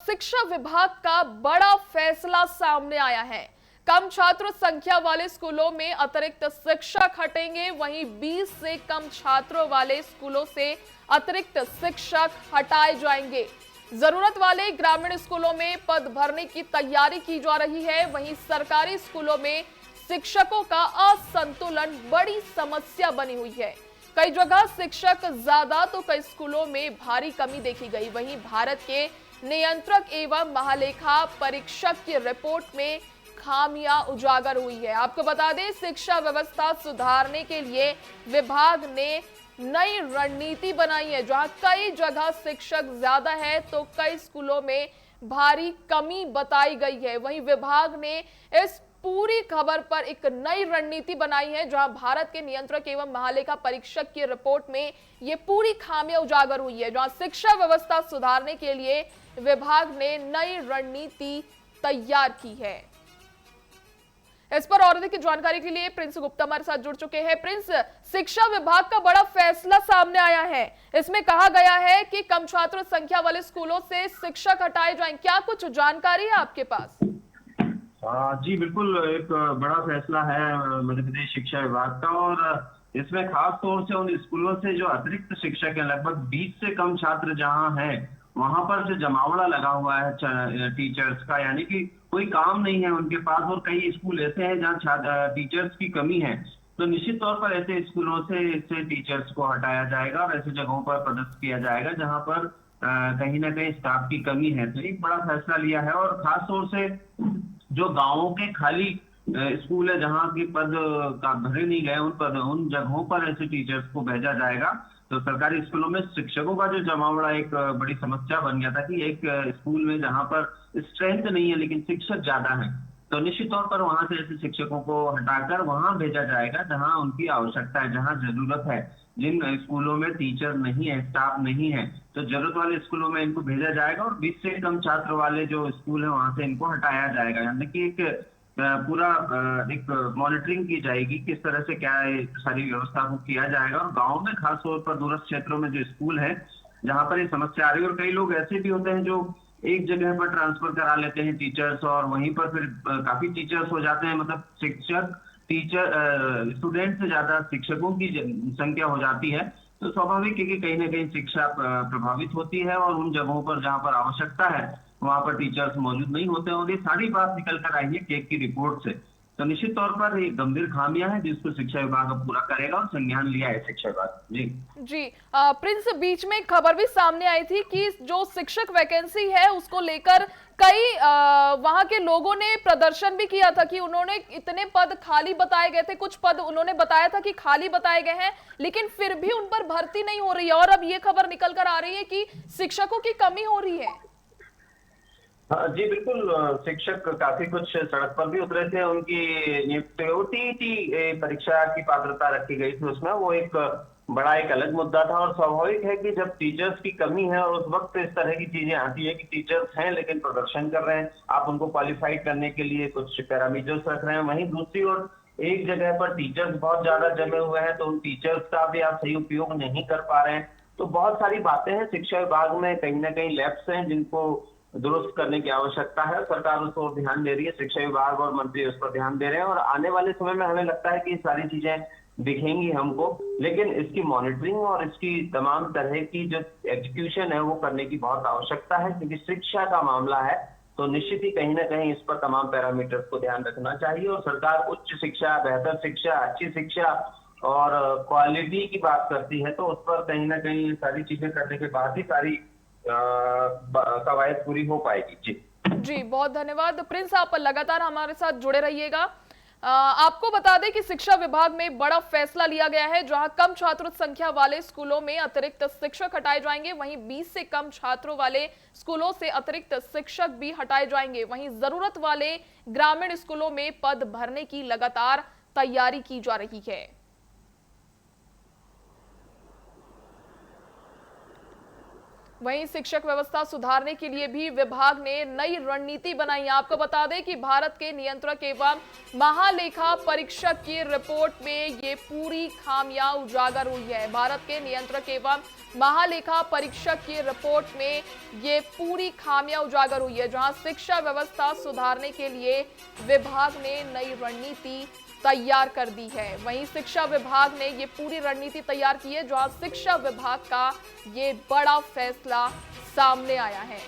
शिक्षा विभाग का बड़ा फैसला सामने आया है। कम छात्र संख्या वाले स्कूलों में अतिरिक्त शिक्षक हटेंगे, वहीं 20 से कम छात्रों वाले स्कूलों से अतिरिक्त शिक्षक हटाए जाएंगे। जरूरत वाले ग्रामीण स्कूलों में पद भरने की तैयारी की जा रही है। वहीं सरकारी स्कूलों में शिक्षकों का असंतुलन बड़ी समस्या बनी हुई है। कई जगह शिक्षक ज्यादा तो कई स्कूलों में भारी कमी देखी गई। वहीं भारत के नियंत्रक एवं महालेखा परीक्षक की रिपोर्ट में खामियां उजागर हुई है। आपको बता दें, शिक्षा व्यवस्था सुधारने के लिए विभाग ने नई रणनीति बनाई है। जहां कई जगह शिक्षक ज्यादा है तो कई स्कूलों में भारी कमी बताई गई है। वहीं विभाग ने इस पूरी खबर पर एक नई रणनीति बनाई है, जहां भारत के नियंत्रक एवं महालेखा परीक्षक की रिपोर्ट में ये पूरी खामियां उजागर हुई है। जहां शिक्षा व्यवस्था सुधारने के लिए विभाग ने नई रणनीति तैयार की है। इस पर और अधिक जानकारी के लिए प्रिंस गुप्ता हमारे साथ जुड़ चुके हैं। प्रिंस, शिक्षा विभाग का बड़ा फैसला सामने आया है। इसमें कहा गया है कि कम छात्र संख्या वाले स्कूलों से शिक्षक हटाए जाएं। क्या कुछ जानकारी है आपके पास? जी बिल्कुल, एक बड़ा फैसला है मध्य प्रदेश शिक्षा विभाग का। और इसमें खास तौर से उन स्कूलों से जो अतिरिक्त शिक्षक है, लगभग 20 से कम छात्र जहां हैं, वहां पर जो जमावड़ा लगा हुआ है टीचर्स का, यानी कि कोई काम नहीं है उनके पास। और कई स्कूल ऐसे हैं जहाँ टीचर्स की कमी है, तो निश्चित तौर पर ऐसे स्कूलों से टीचर्स को हटाया जाएगा और ऐसे जगहों पर पदस्थ किया जाएगा जहां पर कहीं ना कहीं स्टाफ की कमी है। तो एक बड़ा फैसला लिया है। और खास तौर से जो गांवों के खाली स्कूल है जहाँ की पद का भरे नहीं गए, उन जगहों पर ऐसे टीचर्स को भेजा जाएगा। तो सरकारी स्कूलों में शिक्षकों का जो जमावड़ा एक बड़ी समस्या बन गया था कि एक स्कूल में जहाँ पर स्ट्रेंथ नहीं है लेकिन शिक्षक ज्यादा है, तो निश्चित तौर पर वहां से ऐसे शिक्षकों को हटाकर वहां भेजा जाएगा जहां उनकी आवश्यकता है, जहां जरूरत है। जिन स्कूलों में टीचर नहीं है, स्टाफ नहीं है, तो जरूरत वाले स्कूलों में इनको भेजा जाएगा। और 20 से कम छात्र वाले जो स्कूल है वहां से इनको हटाया जाएगा। यानी कि एक पूरा एक मॉनिटरिंग की जाएगी किस तरह से क्या सारी व्यवस्था को किया जाएगा। और गाँव में खास तौर पर दूरस्थ क्षेत्रों में जो स्कूल है जहाँ पर ये समस्या आ रही है, और कई लोग ऐसे भी होते हैं जो एक जगह पर ट्रांसफर करा लेते हैं टीचर्स, और वहीं पर फिर काफी टीचर्स हो जाते हैं, मतलब शिक्षक टीचर स्टूडेंट से ज्यादा शिक्षकों की संख्या हो जाती है। तो स्वाभाविक है कि कहीं ना कहीं शिक्षा प्रभावित होती है, और उन जगहों पर जहाँ पर आवश्यकता है वहां पर टीचर्स मौजूद नहीं होते। और ये सारी बात निकल कर आई है केक की रिपोर्ट से। तो निश्चित तौर पर ये गंभीर खामियां हैं जिसको शिक्षा विभाग अब पूरा करेगा, और संज्ञान लिया है शिक्षा विभाग। जी जी प्रिंस, बीच में एक खबर भी सामने आई थी कि जो शिक्षक वैकेंसी है उसको लेकर कई वहां के लोगों ने प्रदर्शन भी किया था कि उन्होंने इतने पद खाली बताए गए थे, कुछ पद उन्होंने बताया था कि खाली बताए गए हैं, लेकिन फिर भी उन पर भर्ती नहीं हो रही है। और अब ये खबर निकल कर आ रही है कि शिक्षकों की कमी हो रही है। हाँ जी बिल्कुल, शिक्षक काफी कुछ सड़क पर भी उतरे थे। उनकी नियुक्ति टीईटी परीक्षा की पात्रता रखी गई थी, उसमें वो एक बड़ा एक अलग मुद्दा था। और स्वाभाविक है कि जब टीचर्स की कमी है और उस वक्त इस तरह की चीजें आती है कि टीचर्स हैं लेकिन प्रदर्शन कर रहे हैं, आप उनको क्वालिफाइड करने के लिए कुछ पैरामीटर्स रख रहे हैं, वहीं दूसरी ओर एक जगह पर टीचर्स बहुत ज्यादा जमे हुए हैं तो उन टीचर्स का भी आप सही उपयोग नहीं कर पा रहे हैं। तो बहुत सारी बातें हैं शिक्षा विभाग में, कहीं ना कहीं लैप्स हैं जिनको दुरुस्त करने की आवश्यकता है। सरकार उस पर ध्यान दे रही है, शिक्षा विभाग और मंत्री उस पर ध्यान दे रहे हैं, और आने वाले समय में हमें लगता है कि ये सारी चीजें दिखेंगी हमको। लेकिन इसकी मॉनिटरिंग और इसकी तमाम तरह की जो एग्जीक्यूशन है वो करने की बहुत आवश्यकता है, क्योंकि शिक्षा का मामला है। तो निश्चित ही कहीं ना कहीं इस पर तमाम पैरामीटर्स को ध्यान रखना चाहिए। और सरकार उच्च शिक्षा, बेहतर शिक्षा, अच्छी शिक्षा और क्वालिटी की बात करती है, तो उस पर कहीं ना कहीं सारी चीजें करने के बाद ही सारी कवायद पूरी हो पाएगी। जी जी, बहुत धन्यवाद प्रिंस, आप लगातार हमारे साथ जुड़े रहिएगा। आपको बता दें कि शिक्षा विभाग में बड़ा फैसला लिया गया है, जहां कम छात्र संख्या वाले स्कूलों में अतिरिक्त शिक्षक हटाए जाएंगे, वहीं 20 से कम छात्रों वाले स्कूलों से अतिरिक्त शिक्षक भी हटाए जाएंगे। वहीं जरूरत वाले ग्रामीण स्कूलों में पद भरने की लगातार तैयारी की जा रही है। वहीं शिक्षक व्यवस्था सुधारने के लिए भी विभाग ने नई रणनीति बनाई है। आपको बता दें कि भारत के नियंत्रक एवं महालेखा परीक्षक की रिपोर्ट में ये पूरी खामियां उजागर हुई है। भारत के नियंत्रक एवं महालेखा परीक्षक की रिपोर्ट में ये पूरी खामियां उजागर हुई है, जहां शिक्षा व्यवस्था सुधारने के लिए विभाग ने नई रणनीति तैयार कर दी है। वहीं शिक्षा विभाग ने ये पूरी रणनीति तैयार की है, जहां शिक्षा विभाग का ये बड़ा फैसला सामने आया है।